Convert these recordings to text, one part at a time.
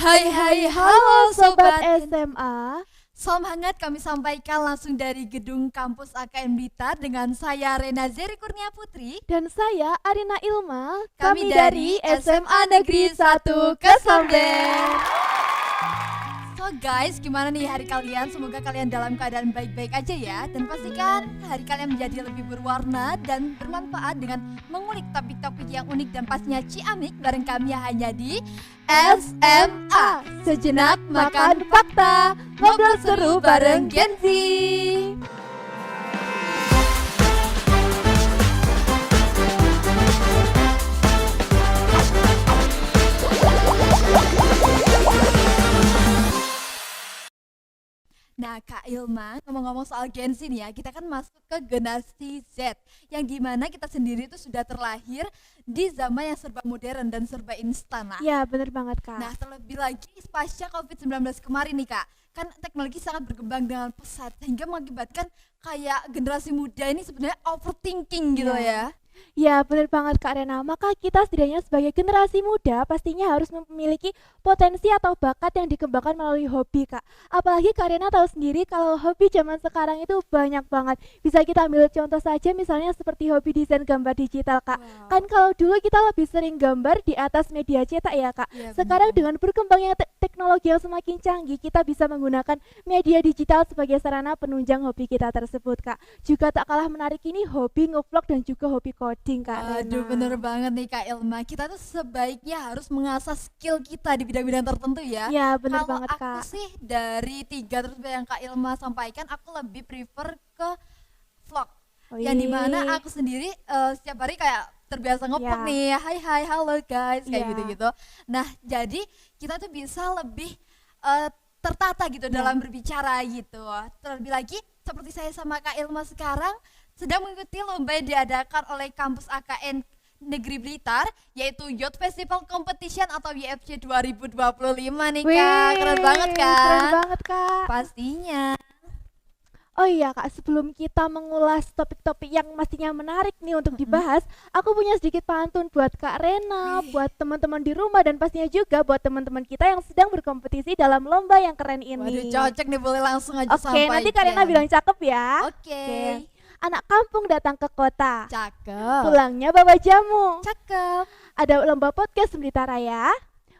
Hai hai halo Sobat sobat. SMA. Salam hangat kami sampaikan langsung dari gedung kampus AKM Blitar dengan saya Rena Zeri Kurnia Putri. Dan saya Arina Ilma. Kami dari SMA Negeri 1 Kesamben. So guys, gimana nih hari kalian? Semoga kalian dalam keadaan baik-baik aja ya. Dan pastikan hari kalian menjadi lebih berwarna dan bermanfaat dengan mengulik topik-topik yang unik dan pastinya ciamik bareng kami hanya di SMA. Sejenak makan fakta, ngobrol seru bareng Gen Z. Nah Kak Ilma, ngomong-ngomong soal Gen Z nih ya, kita kan masuk ke generasi Z, yang dimana kita sendiri itu sudah terlahir di zaman yang serba modern dan serba instan lah. Ya, bener banget, Kak. Nah terlebih lagi pasca COVID-19 kemarin nih Kak, kan teknologi sangat berkembang dengan pesat sehingga mengakibatkan kayak generasi muda ini sebenarnya overthinking gitu ya. Ya, bener banget Kak Rena. Maka kita setidaknya sebagai generasi muda pastinya harus memiliki potensi atau bakat yang dikembangkan melalui hobi, Kak. Apalagi Kak Rena tahu sendiri kalau hobi zaman sekarang itu banyak banget. Bisa kita ambil contoh saja misalnya seperti hobi desain gambar digital, Kak. Wow. Kan kalau dulu kita lebih sering gambar di atas media cetak ya, Kak. Iya, Sekarang benar. dengan berkembangnya teknologi yang semakin canggih, kita bisa menggunakan media digital sebagai sarana penunjang hobi kita tersebut, Kak. Juga tak kalah menarik ini hobi ngevlog dan juga hobi coding, Kak Rena. Aduh bener banget nih Kak Ilma, kita tuh sebaiknya harus mengasah skill kita di bidang-bidang tertentu ya. Ya, bener Kalau banget, aku Kak. sih dari tiga terus yang Kak Ilma sampaikan, aku lebih prefer ke vlog. Yang dimana Wih. aku sendiri setiap hari kayak terbiasa ngevlog Ya. nih, hai hai halo guys kayak Ya. gitu-gitu. Nah jadi kita tuh bisa lebih tertata gitu Ya. dalam berbicara gitu. Terlebih lagi seperti saya sama Kak Ilma sekarang sedang mengikuti lomba yang diadakan oleh kampus AKN Negeri Blitar, yaitu Youth Festival Competition atau YFC 2025 nih Kak. Keren banget kan? Keren banget, Kak. Pastinya. Oh iya, Kak, sebelum kita mengulas topik-topik yang pastinya menarik nih untuk dibahas, aku punya sedikit pantun buat Kak Rena, Wih. buat teman-teman di rumah dan pastinya juga buat teman-teman kita yang sedang berkompetisi dalam lomba yang keren ini. Waduh cocok nih, boleh langsung aja Oke, nanti Kak Rena bilang cakep ya. Oke. Anak kampung datang ke kota, Cakep. pulangnya bawa jamu. Cakep. Ada lomba podcast Blitar Raya.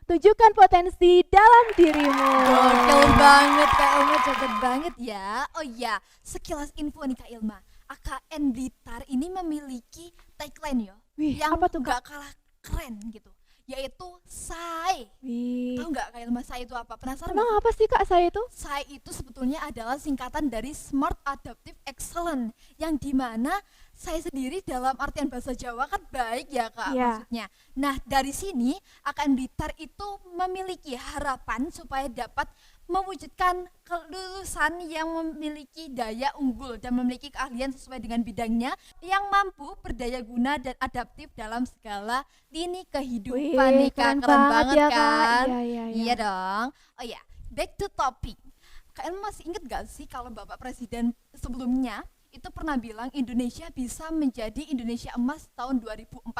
Tunjukkan potensi dalam dirimu. Gokil banget Kak Ilma, cakep banget ya. Oh iya, sekilas info nih Kak Ilma, AKN Blitar ini memiliki tagline Wih, yang apa tuh, gak kalah keren gitu, yaitu SAI. Wih. Tahu nggak Kak Ilma SAI itu apa? Penasaran Emang nggak? apa sih Kak saya itu? SAI itu sebetulnya adalah singkatan dari Smart Adaptive Excellent, yang dimana saya sendiri dalam artian bahasa Jawa kan baik ya Kak Iya. maksudnya. Nah dari sini AKN Blitar itu memiliki harapan supaya dapat mewujudkan kelulusan yang memiliki daya unggul dan memiliki keahlian sesuai dengan bidangnya, yang mampu berdaya guna dan adaptif dalam segala lini kehidupan nih Kak. Keren banget ya, Kak. kan? Iya, iya, iya. Iya dong. Oh ya, back to topic. Kalian masih inget gak sih kalau Bapak Presiden sebelumnya itu pernah bilang Indonesia bisa menjadi Indonesia emas tahun 2045.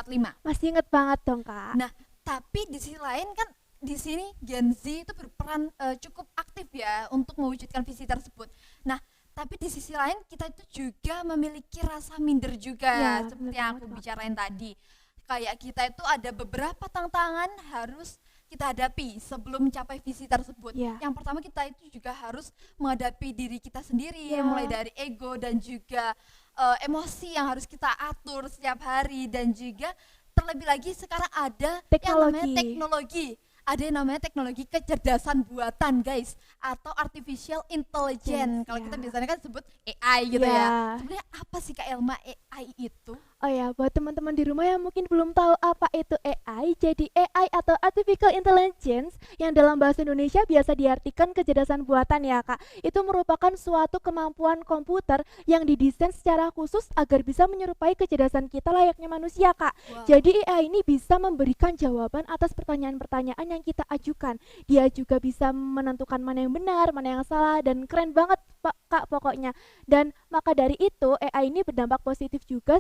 Masih inget banget dong Kak. Nah, tapi di sisi lain kan di sini Gen Z itu berperan cukup aktif ya untuk mewujudkan visi tersebut. Nah, tapi di sisi lain kita itu juga memiliki rasa minder juga Ya, seperti bener yang banget, aku Kak. bicarain tadi. Kayak kita itu ada beberapa tantangan harus kita hadapi sebelum mencapai visi tersebut. Ya. Yang pertama kita itu juga harus menghadapi diri kita sendiri, Ya. mulai dari ego dan juga emosi yang harus kita atur setiap hari, dan juga terlebih lagi sekarang ada yang namanya teknologi. Ada yang namanya teknologi kecerdasan buatan guys, atau artificial intelligence. Kalau ya. kita biasanya kan sebut AI gitu Ya. ya. Sebenarnya apa sih Kak Elma AI itu? Oh ya, buat teman-teman di rumah yang mungkin belum tahu apa itu AI, jadi AI atau Artificial Intelligence yang dalam bahasa Indonesia biasa diartikan kecerdasan buatan ya Kak. Itu merupakan suatu kemampuan komputer yang didesain secara khusus agar bisa menyerupai kecerdasan kita layaknya manusia Kak. Wow. Jadi AI ini bisa memberikan jawaban atas pertanyaan-pertanyaan yang kita ajukan. Dia juga bisa menentukan mana yang benar, mana yang salah, dan keren banget Kak pokoknya. Dan maka dari itu AI ini berdampak positif juga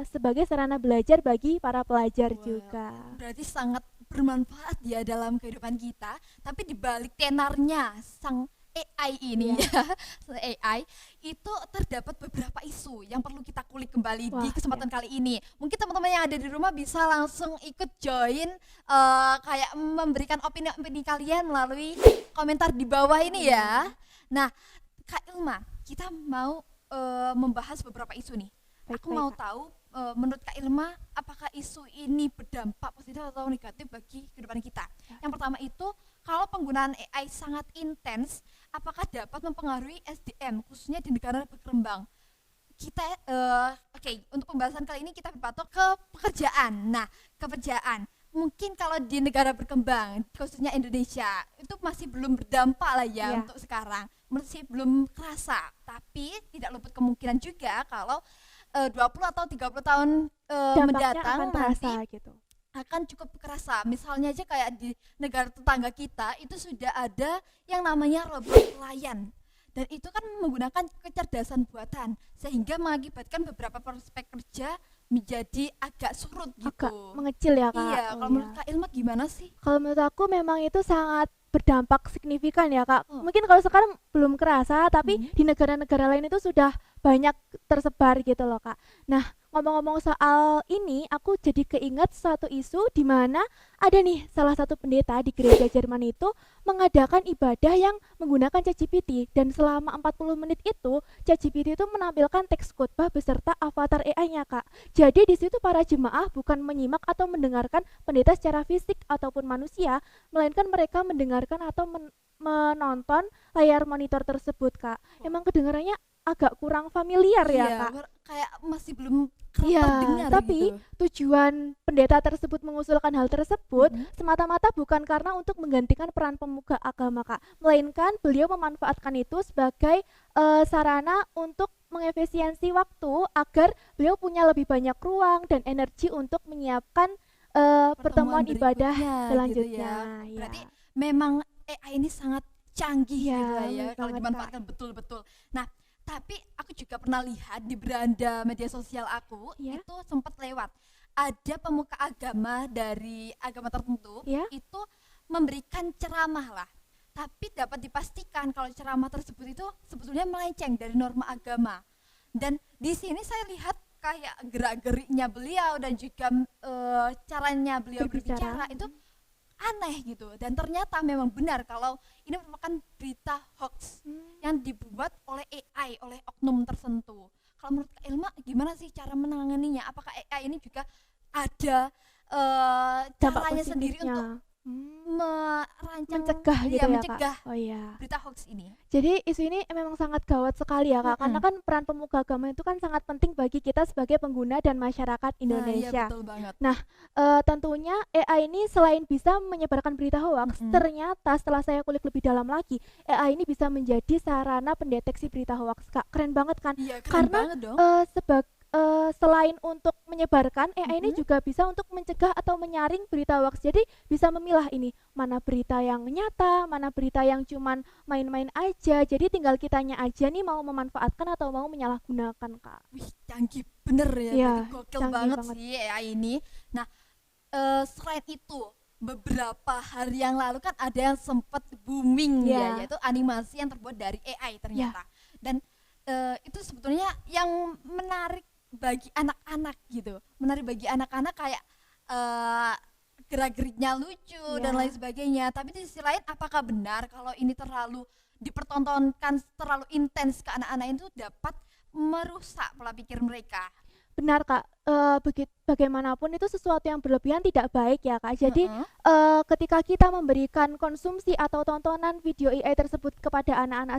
sebagai sarana belajar bagi para pelajar Wow. juga. Berarti sangat bermanfaat ya dalam kehidupan kita, tapi di balik tenarnya sang AI ini ya, AI itu terdapat beberapa isu yang perlu kita kulik kembali di kesempatan kali ini. Mungkin teman-teman yang ada di rumah bisa langsung ikut join, kayak memberikan opini-opini kalian melalui komentar di bawah ini ya. Nah, Kak Ilma, kita mau membahas beberapa isu nih. Aku mau tahu menurut Kak Ilma, apakah isu ini berdampak positif atau negatif bagi kehidupan kita? Yang pertama itu, kalau penggunaan AI sangat intens, apakah dapat mempengaruhi SDM khususnya di negara berkembang? Kita untuk pembahasan kali ini kita berpatok ke pekerjaan. Nah, pekerjaan mungkin kalau di negara berkembang khususnya Indonesia itu masih belum berdampak lah ya untuk sekarang, masih belum kerasa, tapi tidak luput kemungkinan juga kalau 20 atau 30 tahun mendatang nanti gitu. Akan cukup kerasa. Misalnya aja kayak di negara tetangga kita itu sudah ada yang namanya robot pelayan, dan itu kan menggunakan kecerdasan buatan sehingga mengakibatkan beberapa prospek kerja menjadi agak surut gitu, agak mengecil ya Kak. Iya, kalau menurut Kak Ilma gimana sih? Kalau menurut aku memang itu sangat berdampak signifikan ya Kak. Mungkin kalau sekarang belum kerasa, tapi di negara-negara lain itu sudah banyak tersebar gitu loh Kak. Nah, ngomong-ngomong soal ini, aku jadi keinget suatu isu di mana ada nih salah satu pendeta di gereja Jerman itu mengadakan ibadah yang menggunakan ChatGPT, dan selama 40 menit itu ChatGPT itu menampilkan teks khotbah beserta avatar AI-nya Kak. Jadi di situ para jemaah bukan menyimak atau mendengarkan pendeta secara fisik ataupun manusia, melainkan mereka mendengarkan atau menonton layar monitor tersebut Kak. Emang kedengarannya agak kurang familiar ya Kak. Kayak masih belum terdengar tapi gitu. Tujuan pendeta tersebut mengusulkan hal tersebut semata-mata bukan karena untuk menggantikan peran pemuka agama Kak, melainkan beliau memanfaatkan itu sebagai sarana untuk mengefisiensi waktu agar beliau punya lebih banyak ruang dan energi untuk menyiapkan pertemuan ibadah selanjutnya gitu ya. Berarti memang AI ini sangat canggih gitu ya kalau dimanfaatkan betul-betul. Nah, tapi aku juga pernah lihat di beranda media sosial aku itu sempat lewat ada pemuka agama dari agama tertentu itu memberikan ceramah lah, tapi dapat dipastikan kalau ceramah tersebut itu sebetulnya melenceng dari norma agama. Dan di sini saya lihat kayak gerak-geriknya beliau dan juga caranya beliau berbicara itu aneh gitu, dan ternyata memang benar kalau ini merupakan berita hoax yang dibuat oleh AI, oleh oknum tertentu. Kalau menurut Kak Ilma gimana sih cara menanganinya? Apakah AI ini juga ada caranya sendiri untuk mencegah gitu mencegah ya Kak? Berita hoax ini? Jadi isu ini memang sangat gawat sekali ya Kak, karena kan peran pemuka agama itu kan sangat penting bagi kita sebagai pengguna dan masyarakat Indonesia. Iya, betul banget. Nah, tentunya AI ini selain bisa menyebarkan berita hoax, ternyata setelah saya kulik lebih dalam lagi, AI ini bisa menjadi sarana pendeteksi berita hoax Kak. Keren banget kan? Iya, keren karena banget dong. selain untuk menyebarkan, AI ini juga bisa untuk mencegah atau menyaring berita hoax. Jadi bisa memilah ini mana berita yang nyata, mana berita yang cuman main-main aja. Jadi tinggal kitanya aja nih mau memanfaatkan atau mau menyalahgunakan Kak. Wih, canggih bener ya, gokil banget sih AI ini. Nah, selain itu beberapa hari yang lalu kan ada yang sempat booming yaitu animasi yang terbuat dari AI ternyata. Dan itu sebetulnya yang menarik bagi anak-anak gitu, menarik bagi anak-anak kayak gerak-geriknya lucu dan lain sebagainya. Tapi di sisi lain, apakah benar kalau ini terlalu dipertontonkan terlalu intens ke anak-anak itu dapat merusak pola pikir mereka? Benar Kak, bagaimanapun itu sesuatu yang berlebihan tidak baik ya Kak. Jadi ketika kita memberikan konsumsi atau tontonan video AI tersebut kepada anak-anak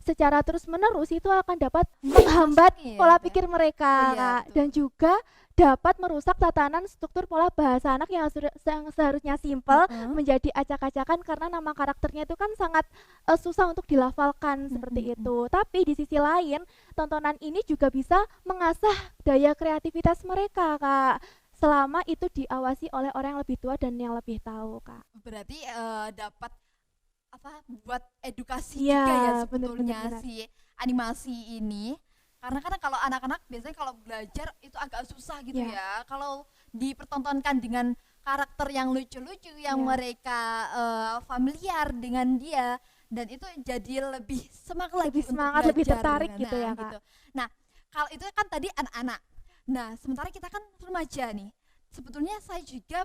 secara terus-menerus, itu akan dapat menghambat pola pikir mereka Kak. Dan juga dapat merusak tatanan struktur pola bahasa anak yang seharusnya simpel menjadi acak-acakan karena nama karakternya itu kan sangat susah untuk dilafalkan seperti itu. Tapi di sisi lain, tontonan ini juga bisa mengasah daya kreativitas mereka Kak, selama itu diawasi oleh orang yang lebih tua dan yang lebih tahu Kak. Berarti dapat buat edukasi juga ya sebetulnya bener. Si animasi ini, karena kalau anak-anak biasanya kalau belajar itu agak susah gitu ya, kalau dipertontonkan dengan karakter yang lucu-lucu yang Iya. mereka familiar dengan dia, dan itu jadi lebih semangat lagi Lebih untuk semangat, lebih belajar tertarik dengan- gitu ya, Kak. gitu. Nah, kalau itu kan tadi anak-anak. Nah, sementara kita kan remaja nih. Sebetulnya saya juga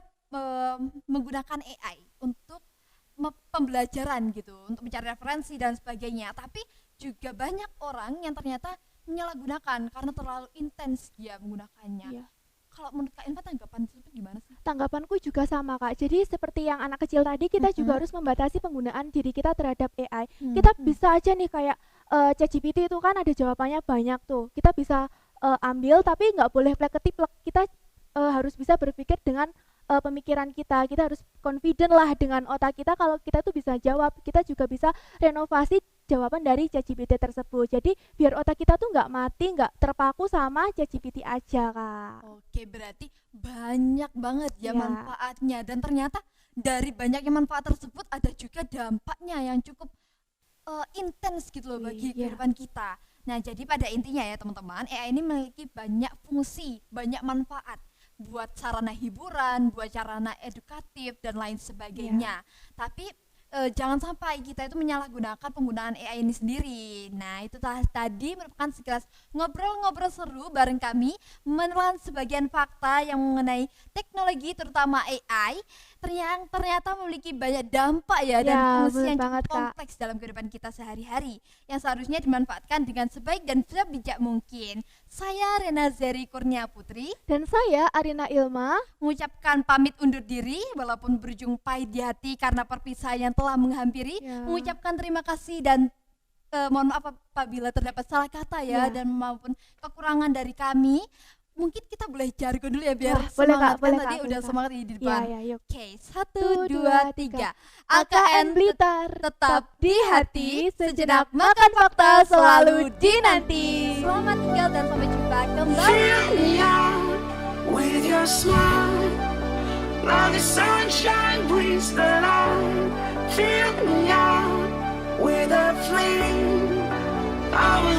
menggunakan AI untuk pembelajaran gitu, untuk mencari referensi dan sebagainya. Tapi juga banyak orang yang ternyata menyalahgunakan karena terlalu intens dia menggunakannya. Iya. Kalau menurut Kak Infa tanggapan tersebut gimana sih? Tanggapanku juga sama, Kak. Jadi seperti yang anak kecil tadi, kita juga Mm-mm. harus membatasi penggunaan diri kita terhadap AI. Kita bisa aja nih kayak ChatGPT itu kan ada jawabannya banyak tuh. Kita bisa ambil tapi nggak boleh plek-ketip. Kita harus bisa berpikir dengan pemikiran kita. Kita harus confident lah dengan otak kita kalau kita tuh bisa jawab. Kita juga bisa renovasi jawaban dari ChatGPT tersebut. Jadi biar otak kita tuh nggak mati, nggak terpaku sama ChatGPT aja, Kak. Oke, berarti banyak banget ya Iya. manfaatnya, dan ternyata dari banyaknya manfaat tersebut ada juga dampaknya yang cukup intens gitu loh bagi Iya. kehidupan kita. Nah, jadi pada intinya ya teman-teman, AI ini memiliki banyak fungsi, banyak manfaat buat sarana hiburan, buat sarana edukatif dan lain sebagainya. Tapi jangan sampai kita itu menyalahgunakan penggunaan AI ini sendiri. Nah, itu tadi merupakan sekilas ngobrol-ngobrol seru bareng kami menelan sebagian fakta yang mengenai teknologi terutama AI yang ternyata memiliki banyak dampak ya, dan Ya, fungsi bener yang cukup banget, Kak. kompleks dalam kehidupan kita sehari-hari yang seharusnya dimanfaatkan dengan sebaik dan sebijak mungkin. Saya Rena Zeri Kurnia Putri Dan saya Arina Ilma. mengucapkan pamit undur diri walaupun berujung pahit di hati karena perpisahan yang telah menghampiri. Ya. Mengucapkan terima kasih dan mohon maaf apabila terdapat salah kata ya, Ya. dan maupun kekurangan dari kami. Mungkin kita boleh jargon dulu ya biar Wah, boleh, semangat, Kak, boleh, kan tadi Kak, udah boleh, Kak. semangat di Ya, depan. ya, yuk. Oke, 1, 2, 3. AKN Blitar tetap di hati, sejenak makan fakta selalu dinanti. Selamat tinggal dan sampai jumpa kembali. Fill me out with your smile. Now the sunshine brings the light. Fill me out with a flame. I will